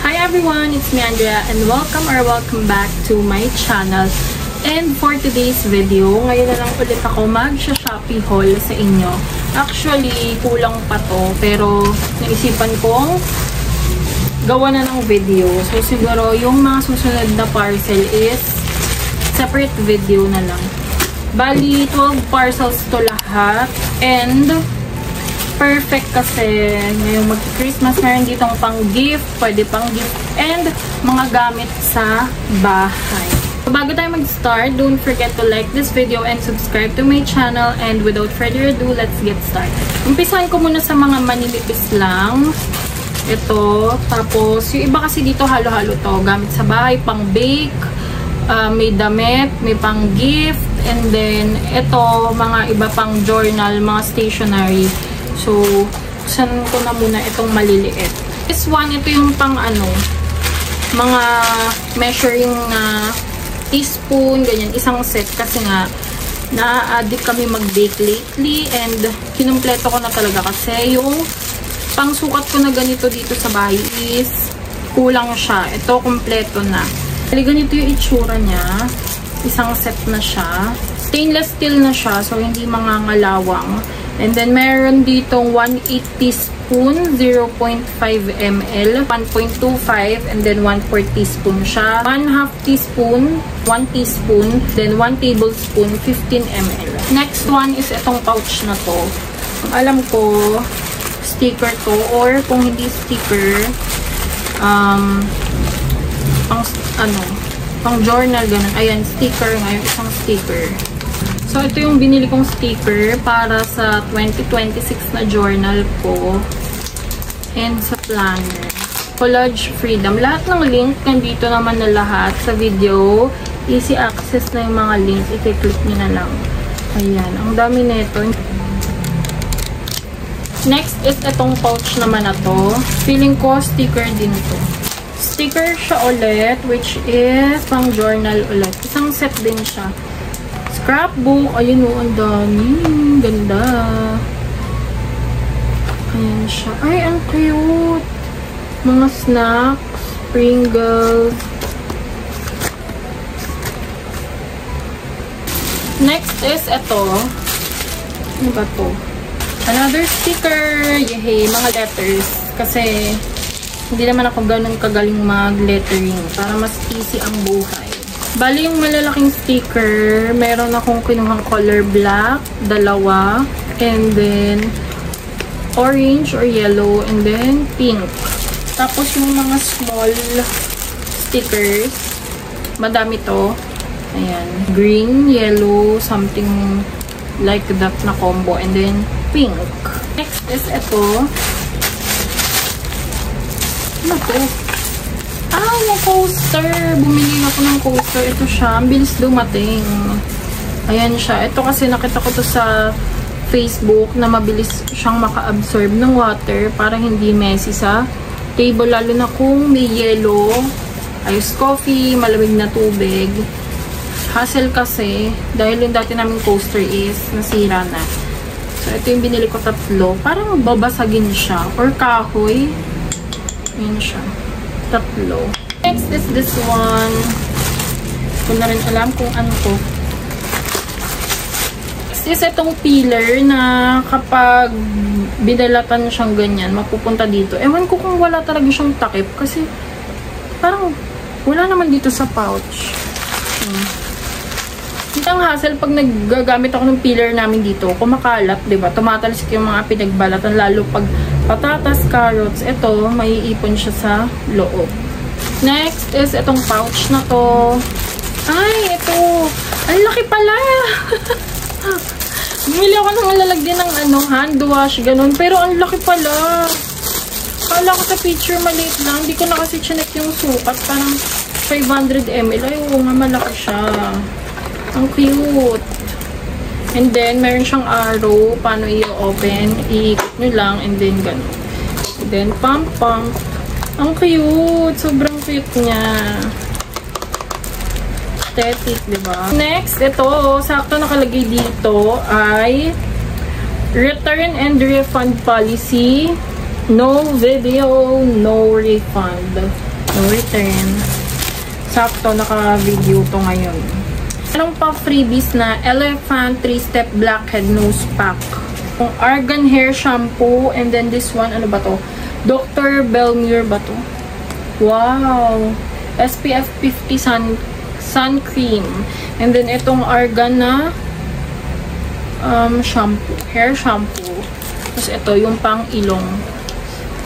Hi everyone, it's me Andrea and welcome back to my channel. And for today's video, ngayon na lang ulit ako mag-Shopee haul sa inyo. Actually, kulang pa to, pero naisipan kong gawa na ng video. So siguro yung mga susunod na parcel is separate video na lang. Bali, 12 parcels to lahat. And perfect kasi ngayong mag-Christmas, meron ditong pang-gift, pwede pang-gift, and mga gamit sa bahay. So, bago tayo mag-start, don't forget to like this video and subscribe to my channel. And without further ado, let's get started. Umpisahan ko muna sa mga manilipis lang. Ito. Tapos, yung iba kasi dito halo-halo to. Gamit sa bahay, pang-bake, may damit, may pang-gift, and then, ito, mga iba pang journal, mga stationery. So, buksan ko na muna itong maliliit. This one, ito yung pang mga measuring na teaspoon, ganyan, isang set. Kasi nga, na-addict kami mag-bake lately and kinumpleto ko na talaga kasi yung pangsukat ko na ganito dito sa bahay is kulang siya. Ito, kumpleto na. Kali ganito yung itsura niya. Isang set na siya. Stainless steel na siya, so hindi mangangalawang. And then, meron ditong 1/8 teaspoon, 0.5 ml, 1.25, and then 1/4 teaspoon siya. 1/2 teaspoon, 1 teaspoon, then 1 tablespoon, 15 ml. Next one is itong pouch na to. Alam ko, sticker to, or kung hindi sticker, pang journal, ganun. Ayan, sticker ngayon, isang sticker. So, ito yung binili kong sticker para sa 2026 na journal ko. And sa planner. Collage Freedom. Lahat ng link, nandito naman na lahat sa video. Easy access na yung mga links. I-click nyo na lang. Ayan. Ang dami nito. Next is itong pouch naman na to. Feeling ko, sticker din to. Sticker siya ulit, which is pang journal ulit. Isang set din siya. Scrapbook. Ayun o, ang dami. Ganda. Ayan siya. Ay, ang cute. Mga snacks. Pringles. Next is ito. Ano ba to? Another sticker. Yehey, mga letters. Kasi hindi naman ako ganun kagaling mag-lettering. Para mas easy ang buhay. Bali, yung malalaking sticker, meron akong kinuhang color black, dalawa, and then orange or yellow, and then pink. Tapos yung mga small stickers, madami to. Ayan. Green, yellow, something like that na combo, and then pink. Next is ito. Ano to? Ah, yung coaster. Bumili ako ng coaster. Ito siya. Ang bilis dumating. Ayan siya. Ito kasi nakita ko to sa Facebook na mabilis siyang maka-absorb ng water para hindi messy sa table. Lalo na kung may yellow, ice coffee, malamig na tubig. Hassle kasi dahil yung dati naming coaster is nasira na. So, ito yung binili ko, tatlo. Parang babasagin siya. Or kahoy. Ayan siya. Tatlo. Next is this one. Hindi ko na rin alam kung ano to. Next is itong peeler na kapag binalatan siyang ganyan, mapupunta dito. Ewan ko kung wala talaga siyang takip kasi parang wala naman dito sa pouch. Hindi ang hassle pag naggagamit ako ng peeler namin dito. Kumakalat, diba? Tumatalsik yung mga pinagbalatan, lalo pag patatas, carrots. Ito, maiipon siya sa loob. Next is itong pouch na to. Ay, ito. Ang laki pala. Bumili ako ng lalagyan ng hand wash, ganun. Pero ang laki pala. Kala ko sa picture maliit lang. Hindi ko na kasi chinek yung sukat. Parang 500 ml. Ay, oo nga, malaki siya. Ang cute. And then, meron siyang arrow. Paano i-open. Iikot nyo lang. And then, gano'n. And then, pump. Ang cute. Sobrang cute niya. Aesthetic, diba? Next, ito. Sakto nakalagay dito ay return and refund policy. No video, no refund. No return. Sakto, naka-video to ngayon. Anong pa freebies na Elephant 3-step blackhead nose pack. Yung Argan hair shampoo. And then this one, ano ba to? Dr. Belmure ba to? Wow! SPF 50 sun cream. And then itong Argan na shampoo. Hair shampoo. Tapos ito, yung pang ilong.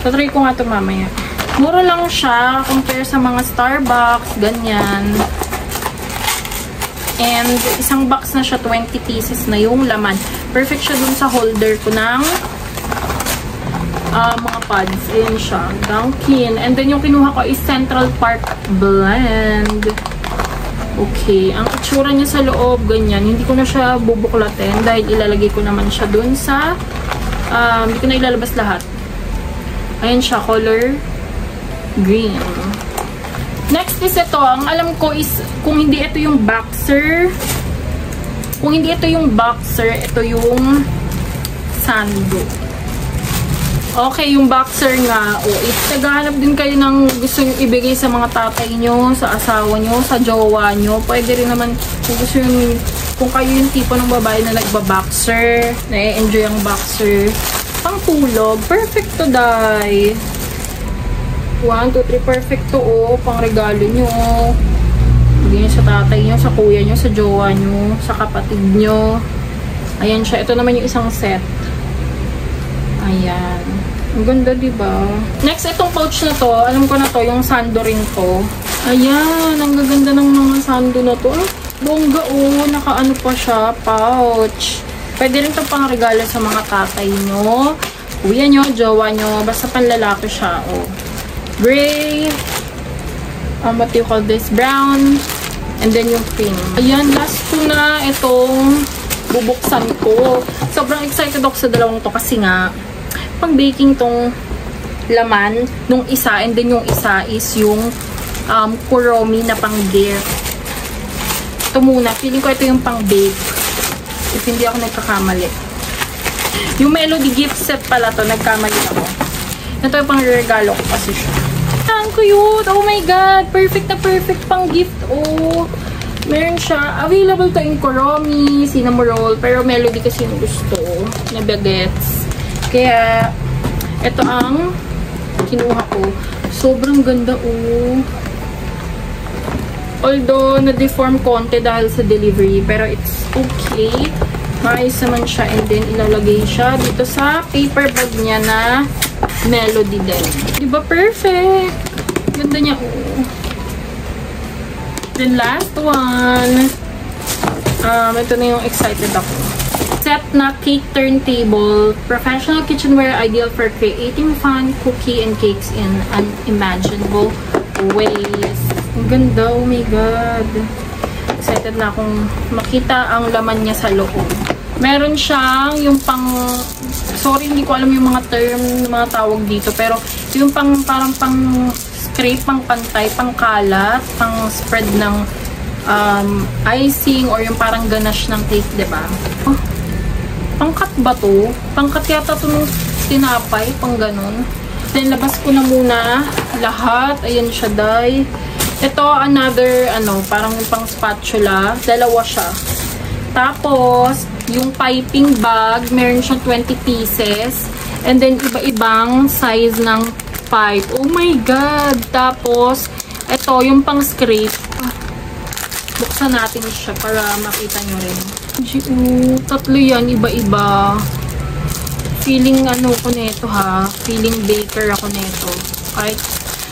Tatry ko nga ito mamaya. Mura lang siya compare sa mga Starbucks, ganyan. And isang box na siya, 20 pieces na yung laman. Perfect siya dun sa holder ko ng mga pads. Ayan siya. Dunkin. And then yung kinuha ko is Central Park Blend. Okay. Ang itsura niya sa loob, ganyan. Hindi ko na siya bubuklatin dahil ilalagay ko naman siya dun sa hindi ko na ilalabas lahat. Ayan siya. Color green. Next is ito. Ang alam ko is kung hindi ito yung boxer, ito yung sando. Okay, yung boxer nga. If naghahanap din kayo ng gusto nyo ibigay sa mga tatay nyo, sa asawa nyo, sa jowa nyo, pwede rin naman kung gusto nyo, kung kayo yung tipo ng babae na nagba-boxer, na-enjoy ang boxer, pang tulog, perfect to die. 1, 2, 3, perfect to, pang regalo nyo. Bigyan nyo sa tatay nyo, sa kuya nyo, sa jowa nyo, sa kapatid nyo. Ayan siya. Ito naman yung isang set. Ayan. Ang ganda, diba? Next, itong pouch na to. Alam ko na to, yung sando rin to. Ayan. Ang gaganda ng mga sando na to. Ay, bongga, nakaano pa siya. Pouch. Pwede rin to pang regalo sa mga tatay nyo, kuya nyo, jowa nyo. Basta panlalaki siya, gray, what do you call this? Brown, and then yung pink. Ayan, last ko na itong bubuksan ko. Sobrang excited ako sa dalawang to kasi nga, pang baking tong laman nung isa, and then yung isa is yung Kuromi na pang dip. Ito muna, feeling ko ito yung pang bake. If hindi ako nagkakamali. Yung Melody gift set pala to, nagkamali ako. Ito yung pang regalo ko kasi siya. Ang cute! Oh my God! Perfect na perfect pang gift. Meron siya. Available to in Kuromi, cinnamon roll, pero Melody kasi yung gusto na baguettes. Kaya, ito ang kinuha ko. Sobrang ganda, Although, na-deform konti dahil sa delivery, pero it's okay. Maayos naman siya, and then ilalagay siya dito sa paper bag niya na Melody din. Diba perfect? Ganda niya, Then last one. Ito na yung excited ako. Set na cake turntable. Professional kitchenware ideal for creating fun cookie and cakes in unimaginable ways. Ang ganda, oh my God. Excited na akong makita ang laman niya sa loob. Meron siyang yung pang, sorry hindi ko alam yung mga term, mga tawag dito, pero yung pang, parang pang scrape, pang pantay, pang kalat, pang spread ng icing, or yung parang ganache ng cake, diba? Pangkat ba to? Pangkat yata to nung tinapay, pang ganun. Then labas ko na muna lahat. Ayan siya, day. Ito, another, parang pang spatula. Dalawa siya. Tapos, yung piping bag, meron siyang 20 pieces. And then, iba-ibang size ng pipe. Oh my God! Tapos, ito, yung pang scrape. Buksan natin siya para makita nyo rin. Tatlo yan, iba-iba. Feeling ko neto, ha. Feeling baker ako neto. Kahit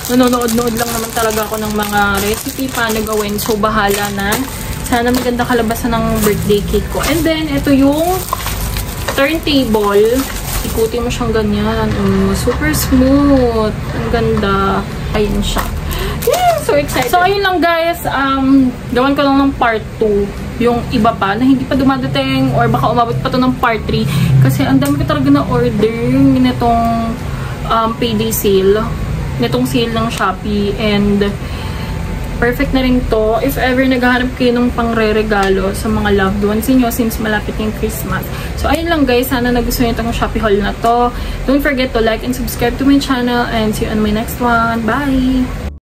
nanonood-nood lang naman talaga ako ng mga recipe, paano gawin. So, bahala na. Sana maganda kalabasan ng birthday cake ko. And then, ito yung turntable. Ikutin mo siyang ganyan. Super smooth. Ang ganda. Ayun siya. Yeah, so excited. So, ayun lang guys. Gawan ko lang ng part 2. Yung iba pa na hindi pa dumadating or baka umabot pa to ng part 3. Kasi ang dami ko talaga na order nitong payday sale. Nitong sale ng Shopee, and perfect na rin to if ever naghahanap kayo ng pangre-regalo sa mga loved ones niyo since malapit yung Christmas. So ayun lang guys, sana nagustuhan niyo itong Shopee haul na to. Don't forget to like and subscribe to my channel, and see you on my next one. Bye!